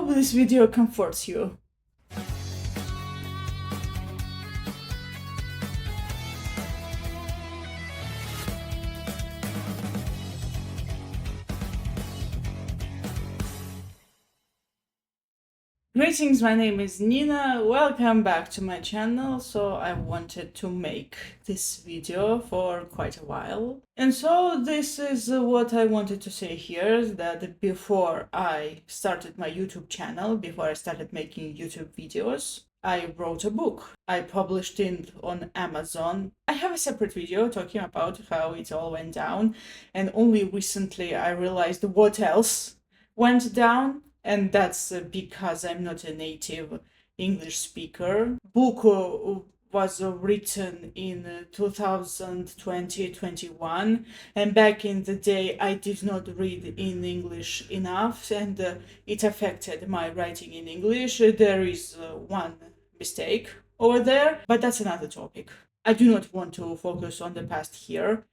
hope this video comforts you. Greetings, my name is Nina. Welcome back to my channel. So I wanted to make this video for quite a while. And so this is what I wanted to say here, that before I started my YouTube channel, before I started making YouTube videos, I wrote a book. I published it on Amazon. I have a separate video talking about how it all went down. And only recently I realized what else went down. And that's because I'm not a native English speaker. Book was written in 2020-21, and back in the day I did not read in English enough, and it affected my writing in English. There is one mistake over there, but that's another topic. I do not want to focus on the past here.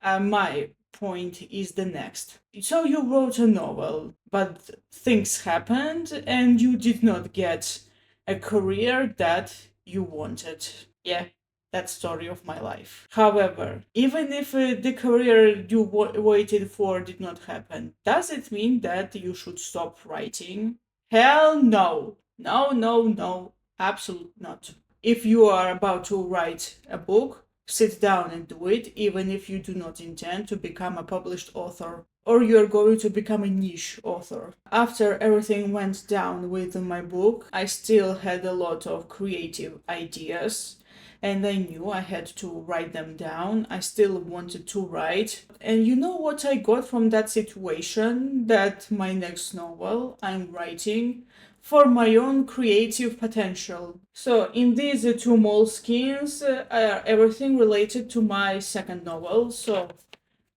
My point is the next. So you wrote a novel, but things happened and you did not get a career that you wanted. Yeah, that story of my life. However, even if the career you waited for did not happen, does it mean that you should stop writing? Hell no. No, absolutely not. If you are about to write a book, sit down and do it, even if you do not intend to become a published author, or you're going to become a niche author. After everything went down with my book, I still had a lot of creative ideas, and I knew I had to write them down. I still wanted to write. And you know what I got from that situation? That my next novel I'm writing for my own creative potential. So in these two moleskins are everything related to my second novel. So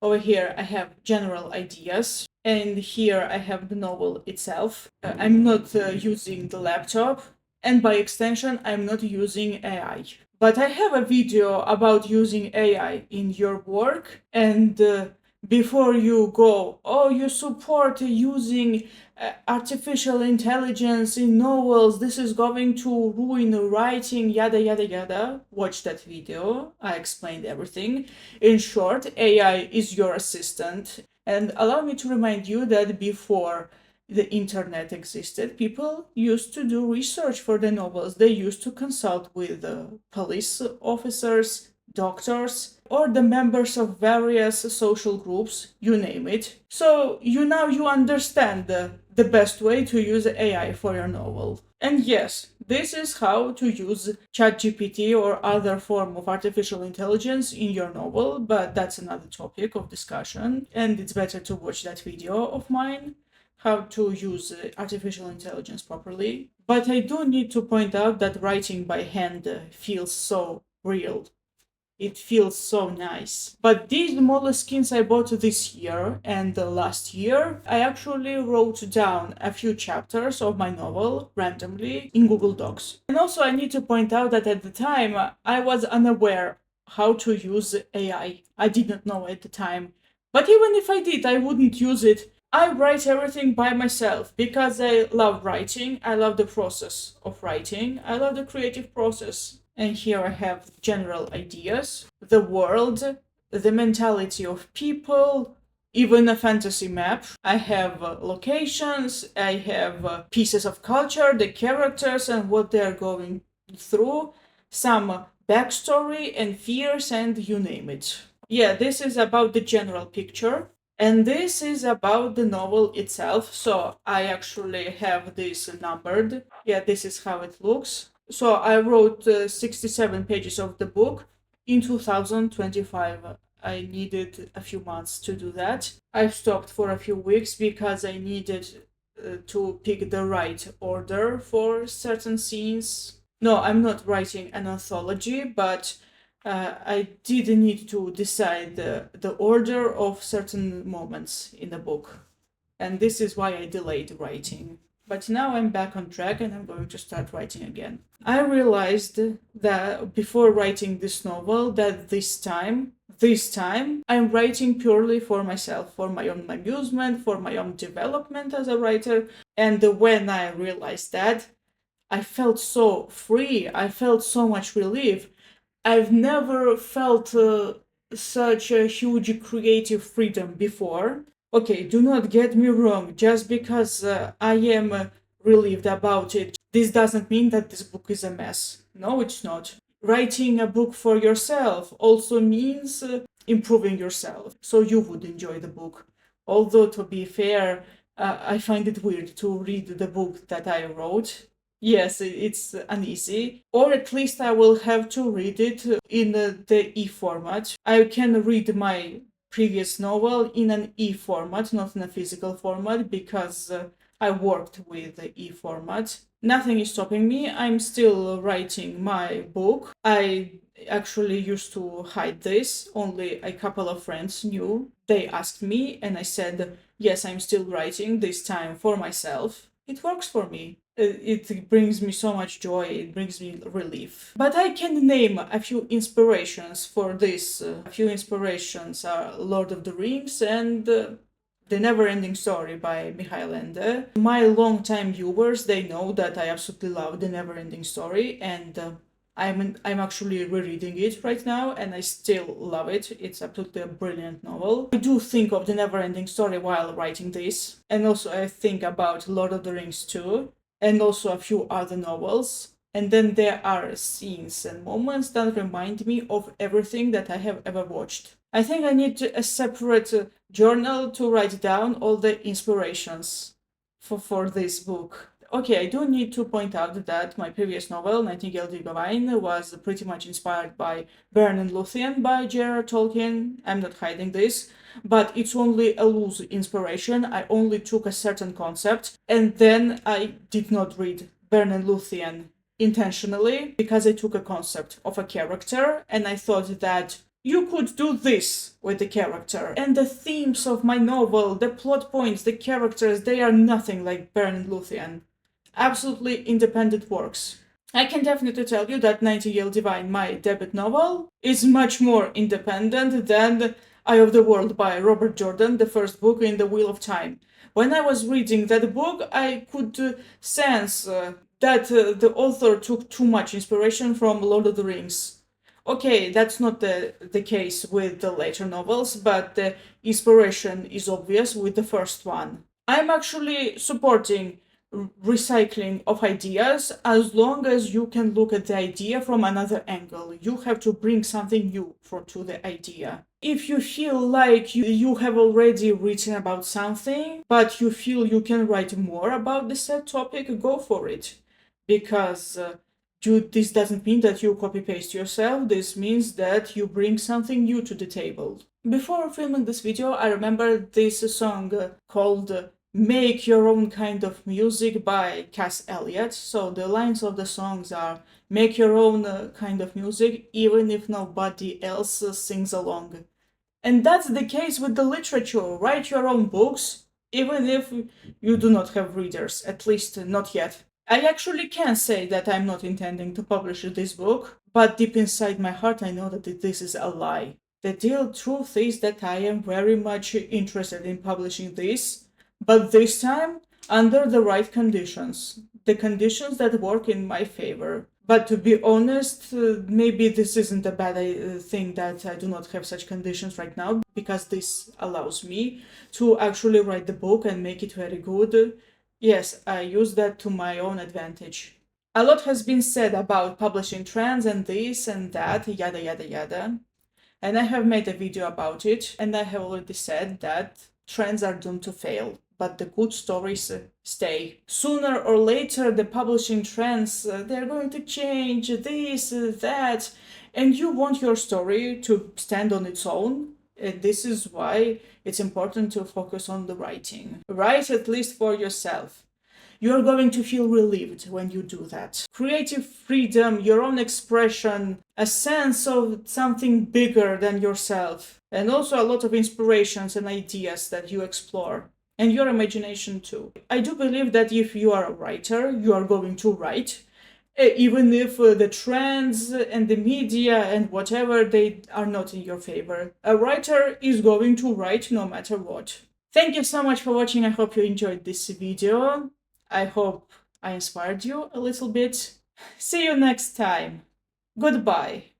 over here I have general ideas, and here I have the novel itself. I'm not using the laptop, and by extension I'm not using AI. But I have a video about using AI in your work, and before you go, oh, you support using artificial intelligence in novels, this is going to ruin writing, yada yada yada. Watch that video, I explained everything. In short, AI is your assistant. And allow me to remind you that before the internet existed, people used to do research for the novels. They used to consult with police officers, doctors, or the members of various social groups, you name it. So you understand the best way to use AI for your novel. And yes, this is how to use ChatGPT or other form of artificial intelligence in your novel, but that's another topic of discussion, and it's better to watch that video of mine, how to use artificial intelligence properly. But I do need to point out that writing by hand feels so real. It feels so nice. But these moleskins I bought this year and last year, I actually wrote down a few chapters of my novel randomly in Google Docs. And also I need to point out that at the time I was unaware how to use AI. I did not know at the time. But even if I did, I wouldn't use it. I write everything by myself because I love writing. I love the process of writing. I love the creative process. And here I have general ideas, the world, the mentality of people, even a fantasy map. I have locations, I have pieces of culture, the characters and what they're going through, some backstory and fears, and you name it. Yeah, this is about the general picture. And this is about the novel itself. So I actually have this numbered. Yeah, this is how it looks. So I wrote 67 pages of the book in 2025. I needed a few months to do that. I stopped for a few weeks because I needed to pick the right order for certain scenes. No, I'm not writing an anthology, but I did need to decide the order of certain moments in the book. And this is why I delayed writing. But now I'm back on track and I'm going to start writing again. I realized that before writing this novel that this time this time, I'm writing purely for myself, for my own amusement, for my own development as a writer. And when I realized that, I felt so free. I felt so much relief. I've never felt such a huge creative freedom before. Okay, do not get me wrong, just because I am relieved about it, this doesn't mean that this book is a mess. No, it's not. Writing a book for yourself also means improving yourself, so you would enjoy the book. Although, to be fair, I find it weird to read the book that I wrote. Yes, it's uneasy. Or at least I will have to read it in the e-format. I can read my previous novel in an e-format, not in a physical format, because I worked with the e-format. Nothing is stopping me. I'm still writing my book. I actually used to hide this. Only a couple of friends knew. They asked me, and I said, yes, I'm still writing, this time for myself. It works for me. It brings me so much joy, it brings me relief. But I can name a few inspirations for this. A few inspirations are Lord of the Rings and The Never-Ending Story by Michael Ende. My long-time viewers, they know that I absolutely love The Never-Ending Story, and I'm actually rereading it right now, and I still love it. It's absolutely a brilliant novel. I do think of The Never-Ending Story while writing this, and also I think about Lord of the Rings too, and also a few other novels. And then there are scenes and moments that remind me of everything that I have ever watched. I think I need a separate journal to write down all the inspirations for this book. Okay, I do need to point out that my previous novel, Nightingale Divine, was pretty much inspired by Berne and Luthien by J.R.R. Tolkien. I'm not hiding this, but it's only a loose inspiration. I only took a certain concept, and then I did not read Berne and Luthien intentionally, because I took a concept of a character, and I thought that you could do this with the character. And the themes of my novel, the plot points, the characters, they are nothing like Berne and Luthien. Absolutely independent works. I can definitely tell you that Nightingale Divine, my debut novel, is much more independent than Eye of the World by Robert Jordan, the first book in the Wheel of Time. When I was reading that book, I could sense that the author took too much inspiration from Lord of the Rings. Okay, that's not the case with the later novels, but the inspiration is obvious with the first one. I'm actually supporting recycling of ideas as long as you can look at the idea from another angle. You have to bring something new to the idea. If you feel like you have already written about something, but you feel you can write more about the said topic, go for it. Because this doesn't mean that you copy-paste yourself, this means that you bring something new to the table. Before filming this video, I remember this song called Make Your Own Kind of Music by Cass Elliot. So the lines of the songs are, make your own kind of music, even if nobody else sings along. And that's the case with the literature. Write your own books, even if you do not have readers, at least not yet. I actually can say that I'm not intending to publish this book, but deep inside my heart I know that this is a lie. The real truth is that I am very much interested in publishing this, but this time under the right conditions. The conditions that work in my favor. But to be honest, maybe this isn't a bad thing that I do not have such conditions right now, because this allows me to actually write the book and make it very good. Yes, I use that to my own advantage. A lot has been said about publishing trends and this and that, yada yada yada. And I have made a video about it, and I have already said that trends are doomed to fail, but the good stories stay. Sooner or later, the publishing trends, they're going to change this, that, and you want your story to stand on its own. And this is why it's important to focus on the writing. Write at least for yourself. You're going to feel relieved when you do that. Creative freedom, your own expression, a sense of something bigger than yourself, and also a lot of inspirations and ideas that you explore. And your imagination too. I do believe that if you are a writer, you are going to write, even if the trends and the media and whatever, they are not in your favor. A writer is going to write no matter what. Thank you so much for watching. I hope you enjoyed this video. I hope I inspired you a little bit. See you next time. Goodbye.